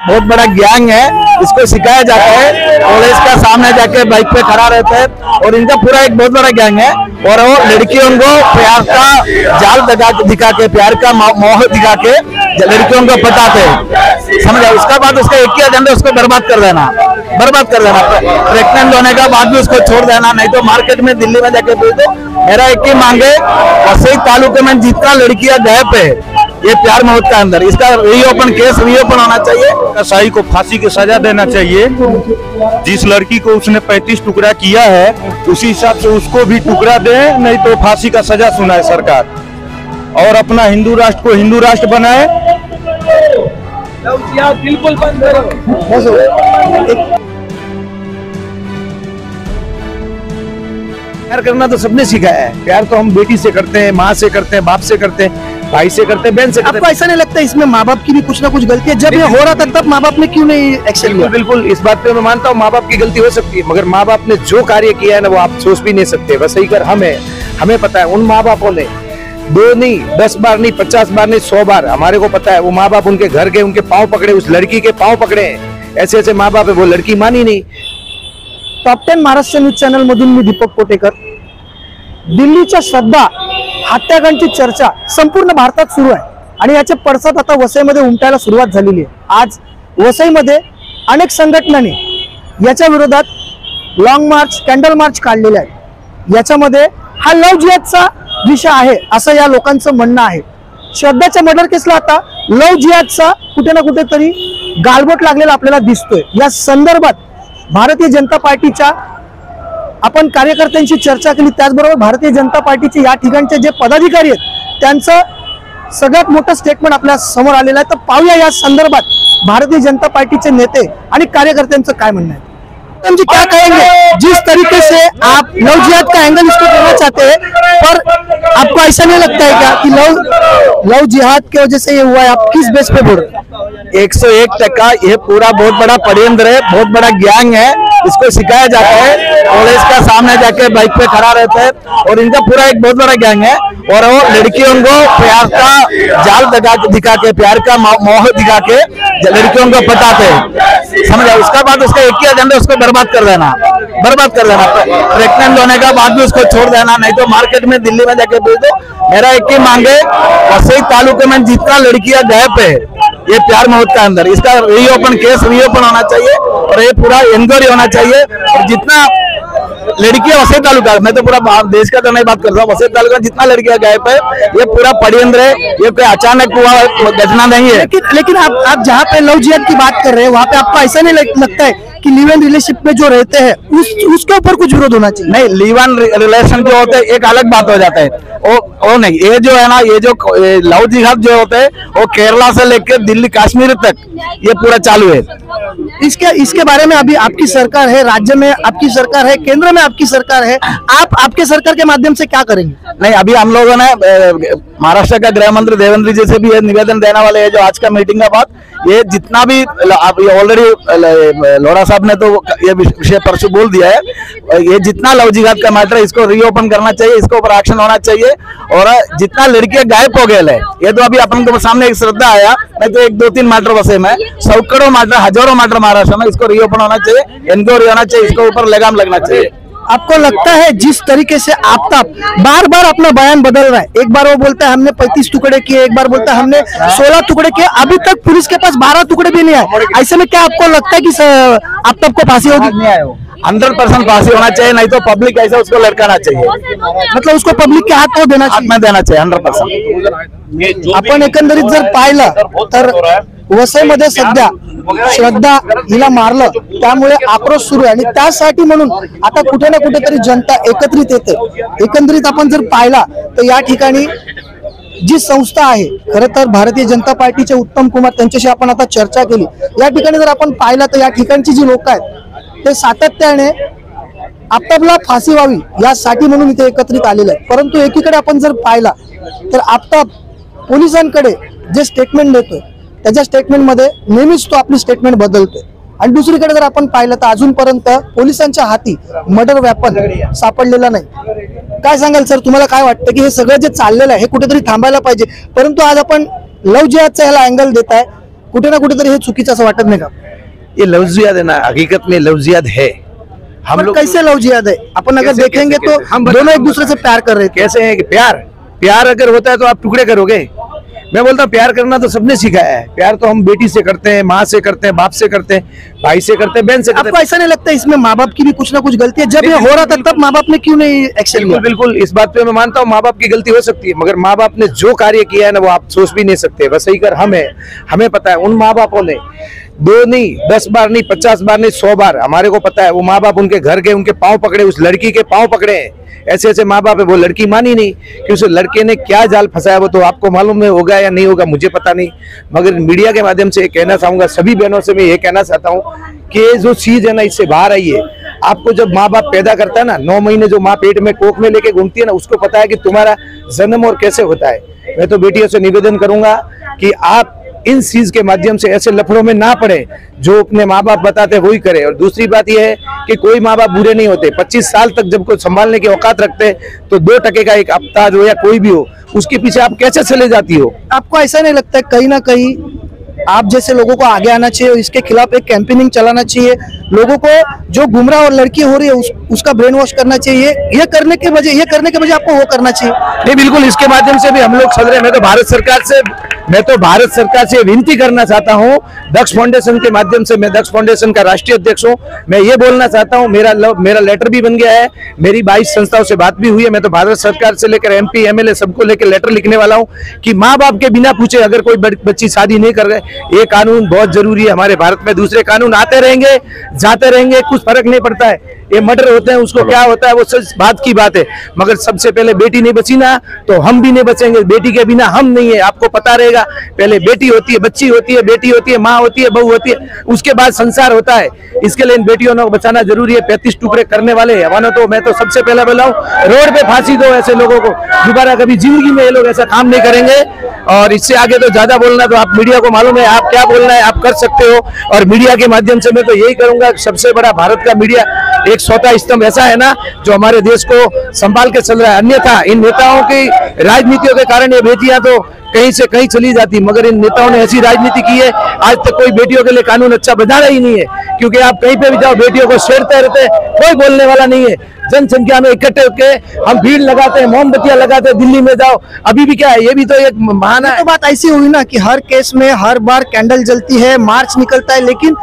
बहुत बड़ा गैंग है, इसको सिखाया जाता है कॉलेज का सामने जाके बाइक पे खड़ा रहता है और इनका पूरा एक बहुत बड़ा गैंग है। और वो लड़कियों को प्यार का जाल दिखा के, प्यार का मोह दिखा के लड़कियों को पटाते हैं, समझा। उसका बाद उसका एक ही एजेंडा, उसको बर्बाद कर देना। प्रेग्नेंट होने का बाद भी उसको छोड़ देना, नहीं तो मार्केट में दिल्ली में जाके भेज दो। मेरा एक ही मांग है, वसई तालुके में जितना लड़कियां गैप है ये प्यार मोहब्बत का अंदर, इसका रीओपन केस रीओपन होना चाहिए। कसाई को फांसी की सजा देना चाहिए। जिस लड़की को उसने 35 टुकड़ा किया है उसी हिसाब से उसको भी टुकड़ा दे, नहीं तो फांसी का सजा सुनाए सरकार, और अपना हिंदू राष्ट्र को हिंदू राष्ट्र बनाए। बिल्कुल बंद करो। प्यार करना तो सबने सीखा है। प्यार तो हम बेटी से करते हैं, माँ से करते हैं, बाप से करते हैं, भाई से करते हैं, बहन से करते हैं। आपको ऐसा नहीं लगता इसमें माँ बाप की भी कुछ ना कुछ गलती है? जब ये हो रहा था तब माँ बाप ने क्यों नहीं एक्शन लिया? बिल्कुल इस बात पे मैं मानता हूँ, माँ बाप की गलती हो सकती है, मगर माँ बाप ने जो कार्य किया है ना वो आप सोच भी नहीं सकते। वैसे ही कर हमें पता है, उन माँ बापों ने 2 नहीं 10 बार नहीं 50 बार नहीं 100 बार हमारे को पता है, वो माँ बाप उनके घर के उनके पाँव पकड़े, उस लड़की के पाँव पकड़े हैं। ऐसे ऐसे माँ बाप है, वो लड़की मानी नहीं। टॉप 10 महाराष्ट्र न्यूज चॅनल मधून मी दीपक कोटेकर। दिल्लीच्या श्रद्धा हत्याकांडची चर्चा संपूर्ण भारतात सुरू आहे आणि याचे पडसाद आता वसईमध्ये उमटायला सुरुवात झालेली आहे। आज वसईमध्ये अनेक संघटनांनी याच्या विरोधात लॉंग मार्च, कॅन्डल मार्च काढलेले आहे। याच्यामध्ये हा लव्ह जिहादचा विषय आहे असं या लोकांचं म्हणणं आहे। श्रद्धाच्या मर्डर केसला आता लव्ह जिहादचा कुठे ना कुठेतरी गालबोट लागलेला आपल्याला दिसतोय। या संदर्भात भारतीय जनता पार्टीच्या आपण कार्यकर्त्यांची चर्चा केली, त्याचबरोबर भारतीय जनता पार्टीचे या ठिकाणचे जे पदाधिकारी आहेत त्यांचं सगळ्यात मोठं स्टेटमेंट आपल्या समोर आलेलं आहे। तर पाहूया या संदर्भात भारतीय जनता पार्टीचे नेते आणि कार्यकर्त्यांचं काय म्हणणं है। जी क्या कहेंगे, जिस तरीके से आप लव जिहाद का एंगल इसको करना चाहते हैं, पर आपको ऐसा नहीं लगता है क्या कि लव जिहाद की वजह से ये हुआ है? आप किस बेस पे बोल रहे हैं? 101% ये पूरा बहुत बड़ा षड्यंत्र है, बहुत बड़ा गैंग है, इसको सिखाया जाता है कॉलेज का सामने जाके बाइक पे खड़ा रहता है और इनका पूरा एक बहुत बड़ा गैंग है। और वो लड़कियों को प्यार का जाल दिखा के, प्यार का मोह दिखा के लड़कियों को पटाते हैं, समझा। उसका बाद उसका एक ही एजेंडा, उसको बर्बाद कर देना। प्रेग्नेंट होने का बाद भी उसको छोड़ देना, नहीं तो मार्केट में दिल्ली में जाके भेज दो। मेरा एक ही मांग है, वसई तालुके में जितना लड़कियां गैप है ये प्यार मोहब्बत का अंदर, इसका रीओपन केस रीओपन होना चाहिए और ये पूरा इंक्वायरी होना चाहिए। और जितना लड़कियां वसई तालुका, मैं तो पूरा देश का तो नहीं बात कर रहा हूँ, वसई तालुका जितना लड़कियां गैप है ये पूरा षड्यंत्र है, ये कोई अचानक हुआ घटना नहीं है। लेकिन आप जहाँ पे लव जिहाद की बात कर रहे हैं वहाँ पे आपको ऐसा नहीं लगता है कि लिव इन रिलेशनशिप में जो रहते हैं उसके ऊपर कुछ विरोध होना चाहिए? नहीं, लिव इन रिलेशन जो होते हैं एक अलग बात हो जाता है, वो नहीं। ये जो है ना, ये जो लव जिहाद जो होते हैं वो केरला से लेकर दिल्ली कश्मीर तक ये पूरा चालू है। इसके बारे में अभी आपकी सरकार है, राज्य में आपकी सरकार है, केंद्र में आपकी सरकार है, आप आपके सरकार के माध्यम से क्या करेंगे? नहीं, अभी हम लोगों ने महाराष्ट्र का गृह मंत्री देवेंद्र जी से भी ये निवेदन देने वाले हैं, जो आज का मीटिंग का बाद ये जितना भी ऑलरेडी लोढ़ा साहब ने तो ये विषय परसों बोल दिया है, ये जितना लव जिहाद का मैटर है इसको रीओपन करना चाहिए, इसके ऊपर एक्शन होना चाहिए। और जितना लड़कियां गायब हो गए ये तो अभी अपन के सामने एक श्रद्धा आया, नहीं तो 1-2-3 मैटर वसई में, सैकड़ों मैटर, हजारों मैटर महाराष्ट्र में, इसको रीओपन होना चाहिए, इंक्वायरी होना चाहिए, इसके ऊपर लगाम लगना चाहिए। आपको लगता है जिस तरीके से आफ्ताब बार बार अपना बयान बदल रहा है, एक बार वो बोलता है हमने 35 टुकड़े किए, एक बार बोलता है हमने 16 टुकड़े किए, अभी तक पुलिस के पास 12 टुकड़े भी नहीं आए, ऐसे में क्या आपको लगता है कि आफ्ताब को फांसी होगी? 100% फांसी होना चाहिए, नहीं तो पब्लिक ऐसा उसको लटकाना चाहिए, मतलब उसको पब्लिक के हाथ में देना चाहिए 100%। आपण एकंदरीत जर पाहिलं तर वसईमध्ये सध्या श्रद्धा हिला मारलं, त्यामुळे आक्रोश सुरू आहे आणि त्यासाठी म्हणून आता कुठे ना कुठेतरी जनता एकत्रित येते। एकंदरीत आपण जर पाहिला तर या ठिकाणी जी संस्था आहे, खरं तर भारतीय जनता पार्टीचे उत्तम कुमार, त्यांच्याशी आपण आता चर्चा केली। या ठिकाणी जर आपण पाहिला तर या ठिकाणची जी लोक आहेत ते सातत्याने आफ्ताबला फाशी व्हावी यासाठी म्हणून इथे एकत्रित आलेले आहेत। परंतु एकीकडे आपण जर पाहिला तर आफ्ताब पोलिसांकडे जे स्टेटमेंट देतोय त्याच्या स्टेटमेंटमध्ये नेहमीच तो आपली स्टेटमेंट बदलतोय आणि दुसरीकडे जर आपण पाहिलं तर अजूनपर्यंत पोलिसांच्या हाती मर्डर वेपन सापडलेला नाही। काय सांगाल सर, तुम्हाला काय वाटतं की हे सगळं जे चाललेलं आहे हे कुठेतरी थांबायला पाहिजे, परंतु आज आपण लव जिहादचा ह्याला अँगल देत आहे, कुठे ना कुठेतरी हे चुकीचं असं वाटत नाही का? ये लफ्जियात है ना, हकीकत में लफ्जियात है। हम पर लोग कैसे लव जिहाद है? अपन अगर कैसे- देखेंगे कैसे- तो कैसे? हम दोनों एक दूसरे से प्यार कर रहे थे। कैसे है कि प्यार अगर होता है तो आप टुकड़े करोगे? मैं बोलता हूँ प्यार करना तो सबने सिखाया है। प्यार तो हम बेटी से करते हैं, माँ से करते हैं, बाप से करते हैं, भाई से करते हैं, बहन से करते आपको हैं। ऐसा नहीं लगता इसमें माँ बाप की भी कुछ ना कुछ गलती है? जब ये हो रहा था तब माँ बाप ने क्यों नहीं एक्शन लिया? बिल्कुल बिल्कुल, इस बात पे मैं मानता हूँ माँ बाप की गलती हो सकती है, मगर माँ बाप ने जो कार्य किया है ना वो आप सोच भी नहीं सकते। बस सही कर हम है, हमें पता है। उन माँ बापों ने 2 नहीं, 10 बार नहीं, 50 बार नहीं, 100 बार हमारे को पता है। वो माँ बाप उनके घर गए, उनके पाँव पकड़े, उस लड़की के पाँव पकड़े हैं। ऐसे ऐसे माँ बाप है, वो लड़की मानी नहीं कि उस लड़के ने क्या जाल फंसाया। वो तो आपको मालूम है, होगा या नहीं होगा मुझे पता नहीं, मगर मीडिया के माध्यम से कहना चाहूंगा, सभी बहनों से मैं ये कहना चाहता हूँ कि जो चीज है ना इससे बाहर आई है। आपको जब माँ बाप पैदा करता है ना, 9 महीने जो माँ पेट में कोख में लेके घूमती है ना, उसको पता है कि तुम्हारा जन्म और कैसे होता है। मैं तो बेटियों से निवेदन करूंगा कि आप इन चीज के माध्यम से ऐसे लफड़ों में ना पड़े, जो अपने माँ बाप बताते वही करे। और दूसरी बात यह है कि कोई माँ बाप बुरे नहीं होते। 25 साल तक जब कोई संभालने की औकात रखते तो 2% का एक अवताज हो या कोई भी हो, उसके पीछे आप कैसे चले जाती हो? आपको ऐसा नहीं लगता है कहीं ना कहीं आप जैसे लोगों को आगे आना चाहिए और इसके खिलाफ एक कैंपेनिंग चलाना चाहिए? लोगों को जो गुमराह और लड़की हो रही है उसका ब्रेन वॉश करना चाहिए। ये करने के बजाय आपको वो करना चाहिए। नहीं, बिल्कुल, इसके माध्यम से भी हम लोग चल रहे हैं। मैं तो भारत सरकार से विनती करना चाहता हूं, दक्ष फाउंडेशन के माध्यम से। मैं दक्ष फाउंडेशन का राष्ट्रीय अध्यक्ष हूं। मैं ये बोलना चाहता हूं, मेरा लेटर भी बन गया है, मेरी 22 संस्थाओं से बात भी हुई है। मैं तो भारत सरकार से लेकर MP MLA सबको लेकर लेटर लिखने वाला हूं कि माँ बाप के बिना पूछे अगर कोई बच्ची शादी नहीं कर रहे, ये कानून बहुत जरूरी है हमारे भारत में। दूसरे कानून आते रहेंगे, जाते रहेंगे, कुछ फर्क नहीं पड़ता है। ये मर्डर होते हैं, उसको क्या होता है वो सच बात की बात है, मगर सबसे पहले बेटी नहीं बची ना तो हम भी नहीं बचेंगे। बेटी के बिना हम नहीं है, आपको पता रहेगा। पहले बेटी होती है, बच्ची होती है, बेटी होती है, माँ होती है, बहू होती है, उसके बाद संसार होता है। इसके लिए इन बेटियों को बचाना जरूरी है। 35 टुकड़े करने वाले हवाना तो मैं तो सबसे पहले बोला हूँ, रोड पे फांसी दो ऐसे लोगों को। दोबारा कभी जिंदगी में ये लोग ऐसा काम नहीं करेंगे। और इससे आगे तो ज्यादा बोलना तो आप मीडिया को मालूम है, आप क्या बोलना है आप कर सकते हो। और मीडिया के माध्यम से मैं तो यही करूंगा, सबसे बड़ा भारत का मीडिया एक चौथा स्तंभ ऐसा है ना जो हमारे देश को संभाल के चल रहा है। अन्यथा इन नेताओं की राजनीतियों के कारण ये बेटियां तो कहीं से कहीं चली जाती, मगर इन नेताओं ने ऐसी राजनीति की है, आज तक कोई बेटियों के लिए कानून अच्छा बना रहा ही नहीं है। क्योंकि आप कहीं पे भी जाओ बेटियों को छेड़ते रहते, कोई बोलने वाला नहीं है। जनसंख्या में इकट्ठे होकर हम भीड़ लगाते हैं, मोमबत्तियां लगाते हैं, दिल्ली में जाओ, अभी भी क्या है, ये भी तो एक बहाना है। तो बात ऐसी हुई ना कि हर केस में हर बार कैंडल जलती है, मार्च निकलता है, लेकिन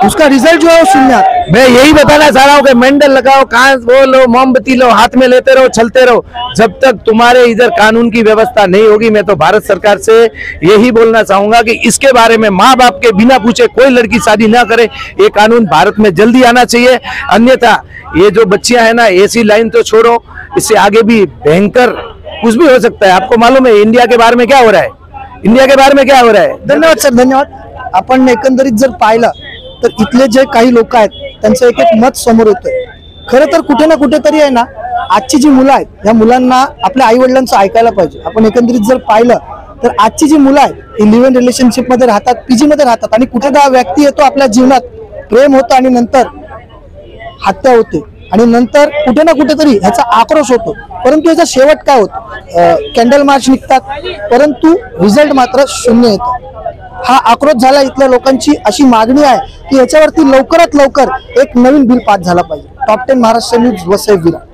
उसका रिजल्ट जो है वो शून्य आता है। मैं यही बताना चाह रहा हूँ कि मेंडल लगाओ, कांच वो लो, मोमबत्ती लो, हाथ में लेते रहो, चलते रहो, जब तक तुम्हारे इधर कानून की व्यवस्था नहीं होगी। मैं तो भारत सरकार से यही बोलना चाहूंगा कि इसके बारे में माँ बाप के बिना पूछे कोई लड़की शादी ना करे, ये कानून भारत में जल्दी आना चाहिए। अन्यथा ये जो बच्चियां है ना, ऐसी लाइन तो छोड़ो, इससे आगे भी भयंकर कुछ भी हो सकता है। आपको मालूम है इंडिया के बारे में क्या हो रहा है, इंडिया के बारे में क्या हो रहा है। धन्यवाद सर, धन्यवाद। आपण एकंदरीत जर पाहिलं तर इथले जे काही लोक आहेत त्यांचं एक एक मत समोर येतंय। खरं तर कुठे ना कुठेतरी आहे ना, आजची जी मुलं आहेत या मुलांना आपल्या आई वडिलांचं ऐकायला पाहिजे। आपण एकंदरीत जर पाहिलं तर आजची जी मुलं आहेत ही लिव्ह इन रिलेशनशिप मध्ये राहतात, PG मध्ये राहतात आणि कुठेतरी व्यक्ती येतो, आपल्या जीवनात प्रेम होतं आणि नंतर हत्या होते आणि नंतर कुठे ना कुठेतरी ह्याचा आक्रोश होतो। परंतु याचा शेवट काय होतो, कॅन्डल मार्च निघतात, परंतु रिझल्ट मात्र शून्य येतो। हा आक्रोश झाला इथल्या लोकांची, अशी मागणी आहे की याच्यावरती लवकरात लवकर एक नवीन बिल पास झाला पाहिजे। Top 10 Maharashtra news, Vasai Virar.